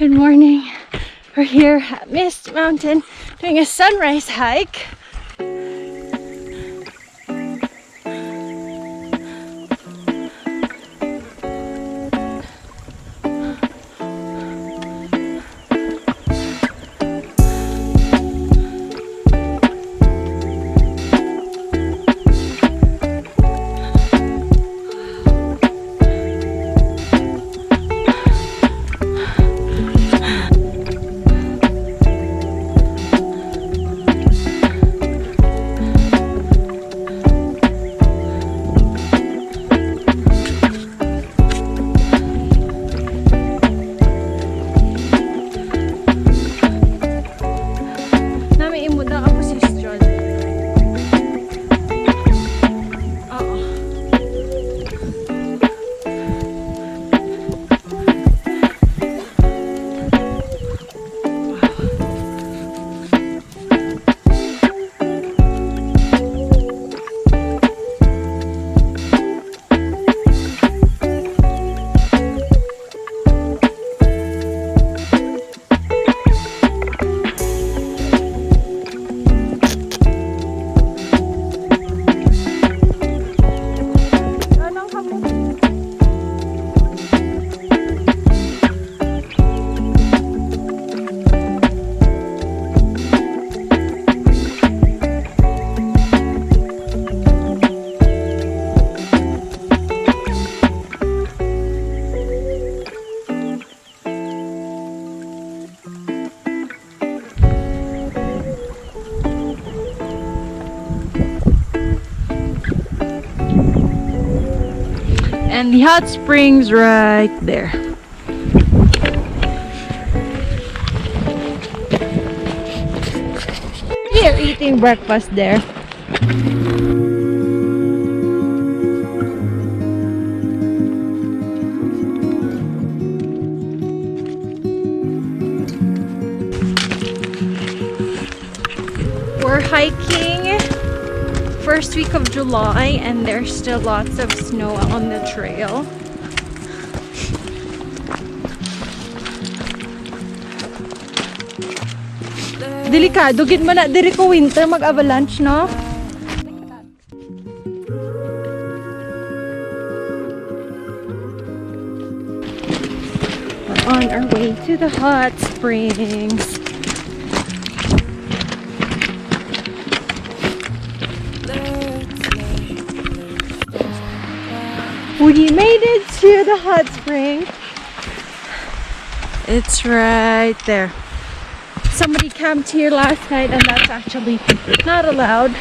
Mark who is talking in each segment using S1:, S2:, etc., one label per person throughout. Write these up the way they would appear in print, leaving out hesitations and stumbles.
S1: Good morning. We're here at Mist Mountain doing a sunrise hike. And the hot springs right there. We are eating breakfast there. We're hiking first week of July and there's still lots of snow on the trail. Delikado gid man na diri ko winter mag-avalanche, no? We're on our way to the hot springs. We made it to the hot spring. It's right there. Somebody camped here last night and that's actually not allowed.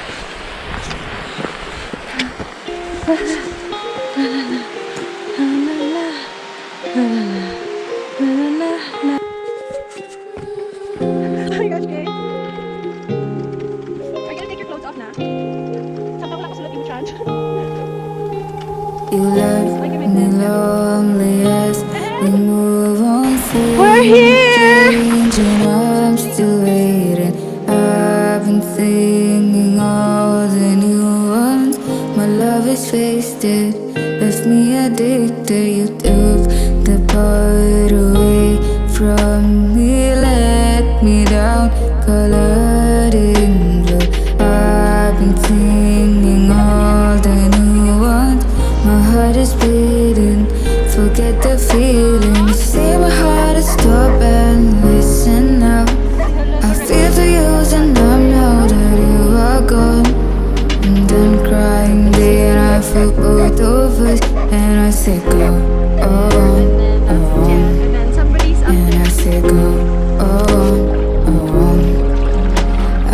S2: You left me lonely as we move on through.
S1: We're here!
S2: Changing, I'm still waiting. I've been thinking all the new ones. My love is wasted, left me addicted. You took the part away from me, let me down, colored in blue. I've been thinking all the new ones. My heart is beating, forget the feeling. You say my heart is stop and listen now. I feel to use and I'm now that you are gone. And I'm crying day and I feel both of us. And I say go on, and I say go on.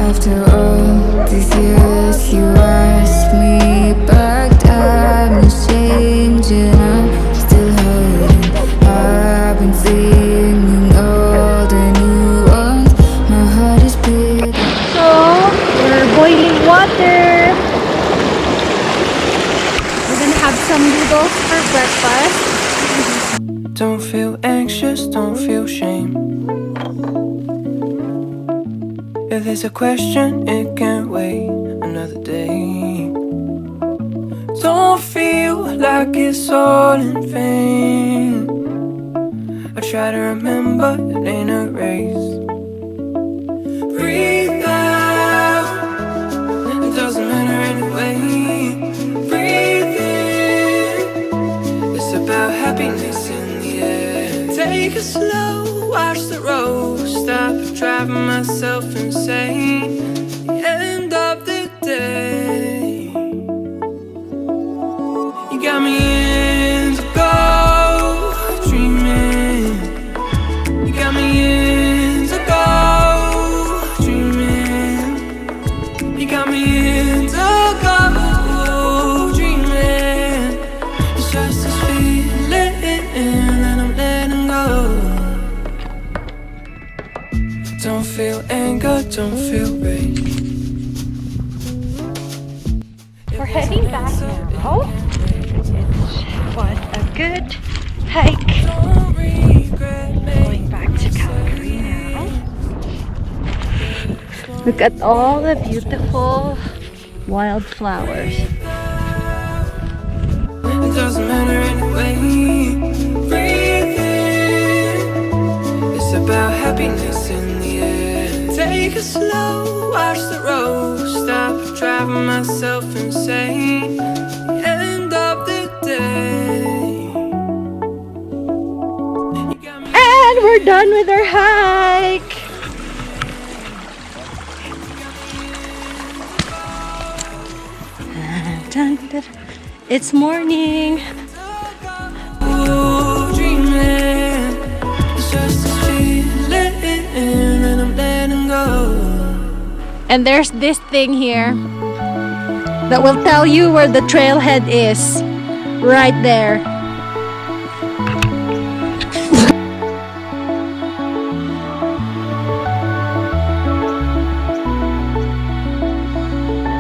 S2: After all these years you asked me back. Time is changing, I'm still hurting. I've been thinking all the new ones. My heart is beating.
S1: So, we're boiling water. We're gonna have some noodles for breakfast.
S3: Don't feel anxious, don't feel shame. If there's a question, it can't wait another day. Don't feel like it's all in vain. I try to remember, it ain't a race. Breathe out, it doesn't matter anyway. Breathe in, it's about happiness in the air. Take it slow, watch the road, stop driving myself insane. The end of the day, you got me in to go dreaming. You got me in to go dreaming. You got me in to go dreaming. It's just this feeling that I'm letting go. Don't feel anger, don't feel rage.
S1: We're heading back now. It was a good hike. Going back to Calgary now. Look at all the beautiful wildflowers.
S3: It doesn't matter anyway. Breathe in, it's about happiness in the air. Take it slow, watch the road, stop driving myself insane. The end of the day.
S1: And we're done with our hike. It's morning.
S3: Oh, dreaming. It's just this feeling that I'm letting go.
S1: And there's this thing here that will tell you where the trailhead is. Right there.